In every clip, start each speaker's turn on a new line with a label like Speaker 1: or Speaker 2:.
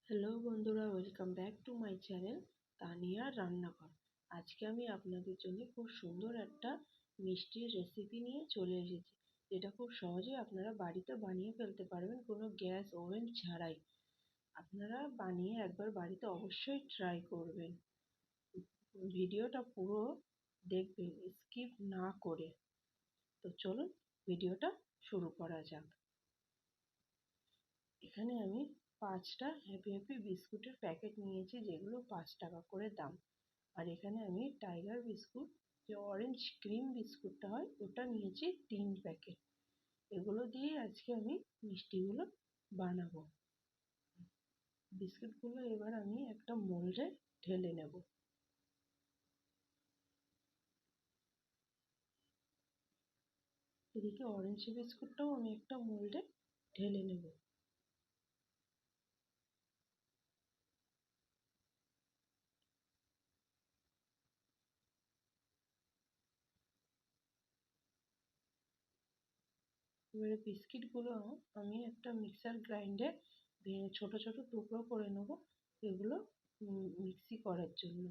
Speaker 1: Hello বন্ধুরা, welcome back to my channel তানিয়ার রান্নাঘর। আজকে আমি আপনাদের জন্য খুব সুন্দর একটা মিষ্টির রেসিপি নিয়ে চলে এসেছি, যেটা খুব সহজে আপনারা বাড়িতে বানিয়ে ফেলতে পারবেন কোনো গ্যাস ওভেন ছাড়াই। আপনারা বানিয়ে একবার বাড়িতে অবশ্যই ট্রাই করবেন। ভিডিওটা পুরো দেখবেন, স্কিপ না করে। তো চলুন ভিডিওটা শুরু করা যাক। এখানে আমি 5টা হ্যাপি হ্যাপি বিস্কুটের প্যাকেট নিয়েছি, যেগুলো 5 টাকা করে দাম। আর এখানে আমি টাইগার বিস্কুট, যে অরেঞ্জ ক্রিম বিস্কুটটা হয়, ওটা নিয়েছি 3 প্যাকেট। এগুলো দিয়ে আজকে আমি মিষ্টিগুলো বানাবো। বিস্কুটগুলো এবার আমি একটা মোল্ডে ঢেলে নেব। এদিকে অরেঞ্জ বিস্কুটটাও আমি একটা মোল্ডে ঢেলে নেব। এবারে বিস্কিটগুলো আমি একটা মিক্সার গ্রাইন্ডে ছোট ছোট টুকরো করে নেব, এগুলো মিক্সি করার জন্য।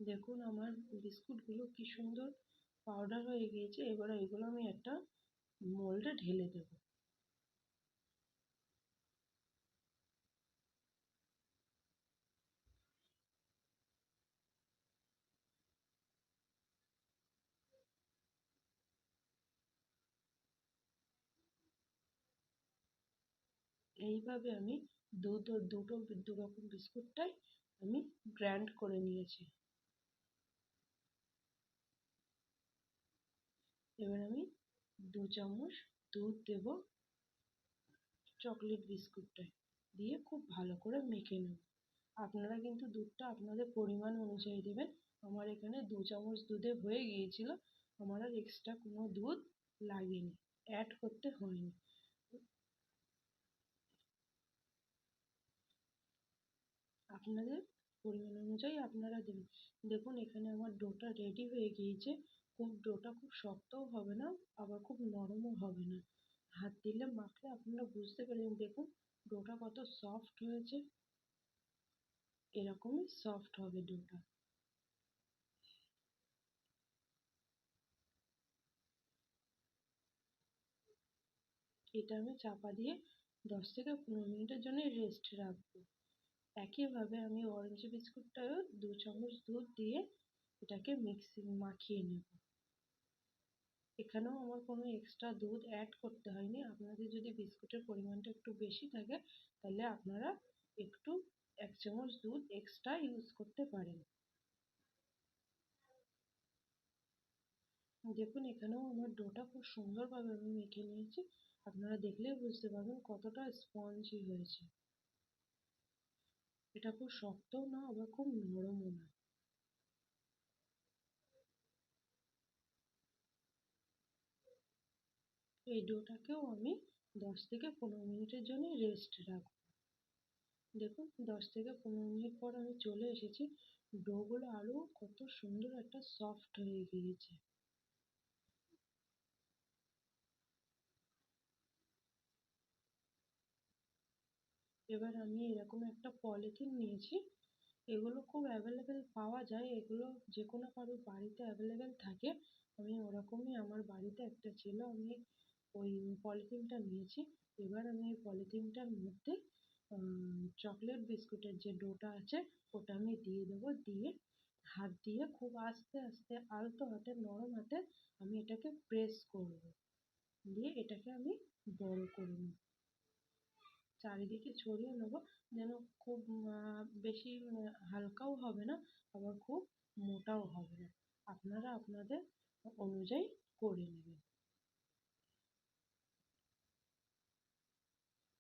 Speaker 1: দেখুন আমার বিস্কুটগুলো কি সুন্দর পাউডার হয়ে গিয়েছে। এবার এগুলো আমি একটা মোল্ডে ঢেলে দেবো। এইভাবে আমি দু রকম বিস্কুটটাই আমি গ্রাইন্ড করে নিয়েছি। এবার আমি 2 চামচ দুধ দেব চকলেট বিস্কুটটায়, দিয়ে খুব ভালো করে মেখে নেব। আপনারা কিন্তু দুধটা আপনাদের পরিমাণ অনুযায়ী দেবেন। আমার এখানে 2 চামচ দুধে হয়ে গিয়েছিল, আমার আর এক্সট্রা কোনো দুধ লাগেনি, অ্যাড করতে হয়নি। আপনাদের পরিমাণ অনুযায়ী আপনারা দেবেন। দেখুন এখানে আমার ডোটা রেডি হয়ে গিয়েছে। ডোটা খুব শক্তও হবে না, আবার খুব নরমও হবে না। হাত দিলে মাখলে আপনারা বুঝতে পারবেন। দেখুন ডোটা কত সফট হয়েছে, এরকমই সফট হবে ডোটা। এটা আমি চাপা দিয়ে 10 থেকে 15 মিনিটের জন্য রেস্ট রাখবো। একইভাবে আমি অরেঞ্জ বিস্কুটটাও 2 চামচ দুধ দিয়ে এটাকে মাখিয়ে নেব। এখানেও আমার কোনো এক্সট্রা দুধ অ্যাড করতে হয়নি। আপনাদের যদি বিস্কুটের পরিমাণটা একটু বেশি থাকে, তাহলে আপনারা একটু 1 চামচ দুধ এক্সট্রা ইউজ করতে পারেন। দেখুন এখানেও আমার ডোটা খুব সুন্দরভাবে আমি মেখে নিয়েছি। আপনারা দেখলেই বুঝতে পারবেন কতটা স্পঞ্জি হয়েছে। এটা খুব শক্তও না, আবার খুব নরমও না। এই ডোটাকেও আমি 10 থেকে 15 মিনিটের জন্য রেস্ট রাখবো। দেখুন 10 থেকে 15 মিনিট পর আমি চলে এসেছি। ডোগুলো আরও কত সুন্দর একটা সফট হয়ে গিয়েছে। এবার আমি এরকম একটা পলিথিন নিয়েছি। এগুলো খুব অ্যাভেলেবেল পাওয়া যায়, এগুলো যে কোনো কারোর বাড়িতে অ্যাভেলেবেল থাকে। আমি ওরকমই আমার বাড়িতে একটা ছিল, আমি ওই পলিথিনটা নিয়েছি। এবার আমি এই পলিথিনটার মধ্যে চকলেট বিস্কুটের যে ডোটা আছে ওটা আমি দিয়ে দেবো। দিয়ে হাত দিয়ে খুব আস্তে আস্তে আলতো হাতে নরম হাতে আমি এটাকে প্রেস করব। দিয়ে এটাকে আমি বড় করে নেব, চারিদিকে ছড়িয়ে নেব, যেন খুব বেশি হালকাও হবে না, আবার খুব মোটাও হবে না। আপনারা আপনাদের অনুযায়ী করে নেবেন।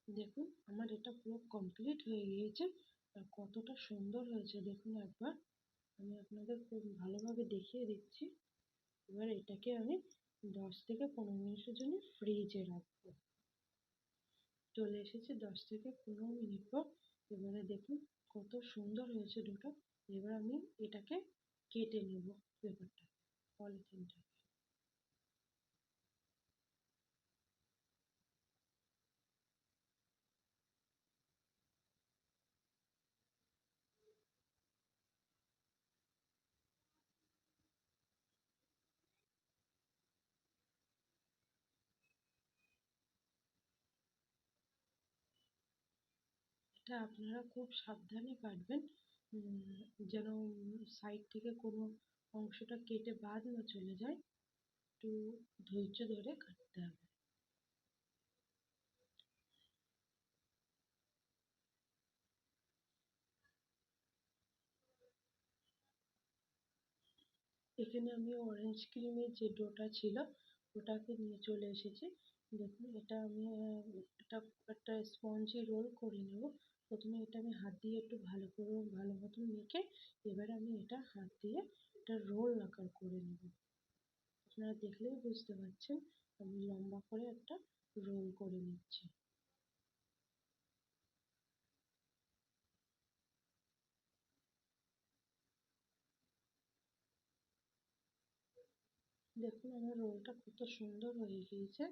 Speaker 1: দেখুন আমার এটা পুরো কমপ্লিট হয়ে গিয়েছে। আর কতটা সুন্দর হয়েছে দেখুন একবার। আমি আপনাদের খুব ভালোভাবে দেখিয়ে দিচ্ছি। এবার এটাকে আমি 10 থেকে 15 মিনিটের জন্য ফ্রিজে রাখবো। চলে এসেছি 10 থেকে 15 মিনিট পর। এবারে দেখুন কত সুন্দর হয়েছে ডোটা। এবার আমি এটাকে কেটে নেব পেপারটা, পলিথিনটা। এটা আপনারা খুব সাবধানে কাটবেন, যেন সাইড থেকে কোনো অংশটা কেটে বাদ না চলে যায়। একটু ধৈর্য ধরে কাটতে হবে। এখানে আমি অরেঞ্জ ক্রিমের যে ডোটা ছিল ওটাকে নিয়ে চলে এসেছি। দেখুন এটা আমি এটা একটা স্পঞ্জি রোল করে নেব। প্রথমে এটা আমি হাত দিয়ে একটু ভালো করে ভালো মতন মেখে এবার আমি এটা হাত দিয়ে একটা রোল আকার করে নেব। আপনারা দেখলেই বুঝতে পারছেন আমি লম্বা করে একটা রোল করে নিচ্ছি। দেখুন আমার রোলটা কত সুন্দর হয়ে গিয়েছে।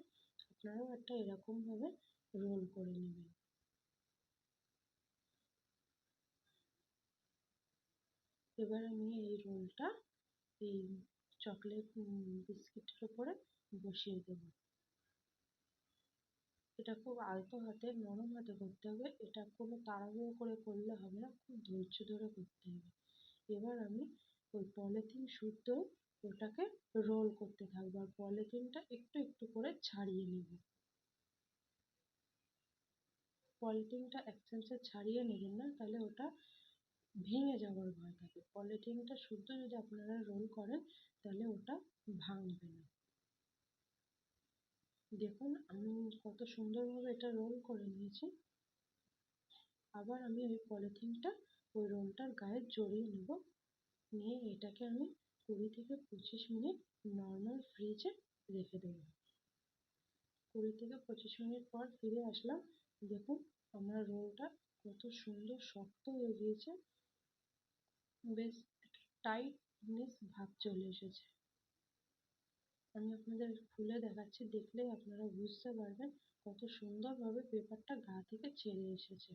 Speaker 1: আপনারাও একটা এরকম ভাবে রোল করে নেবেন। এবার আমি এই রোলটা এই চকলেট বিস্কিটের উপরে বসিয়ে দেব। এটা খুব আলতো হাতে নরম হাতে করতে হবে। এটা কোনো তাড়াহুড়ো করে করলে হবে না, খুব ধৈর্য ধরে করতে হবে। এবার আমি ওই পলিথিন সুদ্ধ ওটাকে রোল করতে থাকবো আর পলিথিনটা একটু একটু করে ছাড়িয়ে নেব। পলিথিনটা এক চামচে ছাড়িয়ে নেবেন না, তাহলে ওটা ভেঙে যাওয়ার ভয় থাকে। পলিথিনটা শুদ্ধ যদি আপনারা রোল করেন তাহলে ওটা ভাঙবে না। দেখুন আমি কত সুন্দরভাবে এটা রোল করে নিয়েছি। আবার আমি ওই পলিথিনটা ওই রোলটার গায়ে জড়িয়ে নেব। নিয়ে এটাকে আমি 20 থেকে 25 মিনিট নর্মাল ফ্রিজে রেখে দেবো। 20 থেকে 25 মিনিট পর ফিরে আসলাম। দেখুন আমার রোলটা কত সুন্দর শক্ত হয়ে গিয়েছে, বেশ টাইটনেস ভাব চলে এসেছে। আমি আপনাদের খুলে দেখাচ্ছি, দেখলেই আপনারা বুঝতে পারবেন কত সুন্দরভাবে পেপারটা গা থেকে ছেড়ে এসেছে।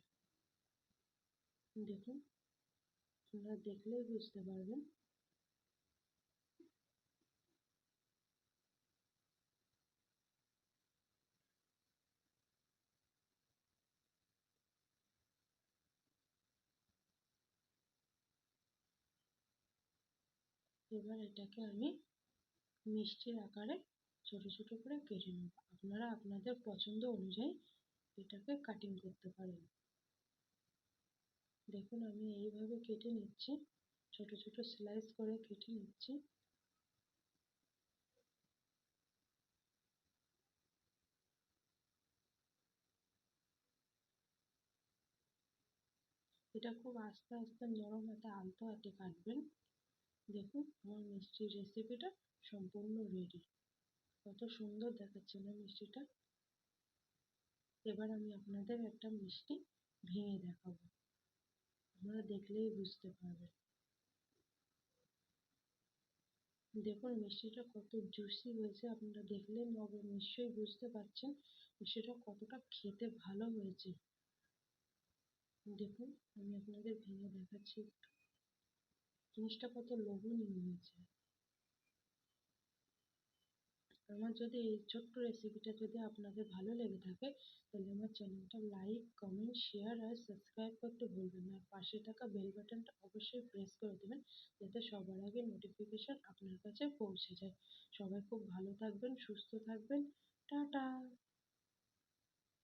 Speaker 1: দেখুন আপনারা দেখলেই বুঝতে পারবেন। এবার এটাকে আমি মিষ্টির আকারে ছোট ছোট করে কেটে নেব। আপনারা আপনাদের পছন্দ অনুযায়ী এটাকে কাটিং করতে পারেন। দেখুন আমি এইভাবে কেটে নিচ্ছি, ছোট ছোট স্লাইস করে কেটে নিচ্ছি। এটা খুব আস্তে আস্তে নরম হাতে আলতো হাতে কাটবেন। দেখুন আমার মিষ্টির রেসিপিটা সম্পূর্ণ রেডি। কত সুন্দর দেখাচ্ছে না মিষ্টিটা। এবার আমি আপনাদের একটা মিষ্টি ভেঙে দেখাবো, আপনারা দেখলেই বুঝতে পারবেন। দেখুন মিষ্টিটা কত জুসি হয়েছে, আপনারা দেখলে নিশ্চয়ই বুঝতে পারছেন মিষ্টিটা কতটা খেতে ভালো হয়েছে। দেখুন আমি আপনাদের ভেঙে দেখাচ্ছি একটু, জিনিসটা কত লোভনীয় হয়েছে। আমার যদি এই ছোট্ট রেসিপিটা যদি আপনাদের ভালো লেগে থাকে তাহলে আমার চ্যানেলটা লাইক, কমেন্ট, শেয়ার আর সাবস্ক্রাইব করতে ভুলবেন না। আর পাশে থাকা বেল বাটনটা অবশ্যই প্রেস করে দেবেন যাতে সবার আগে নোটিফিকেশন আপনার কাছে পৌঁছে যায়। সবাই খুব ভালো থাকবেন, সুস্থ থাকবেন। টাটা।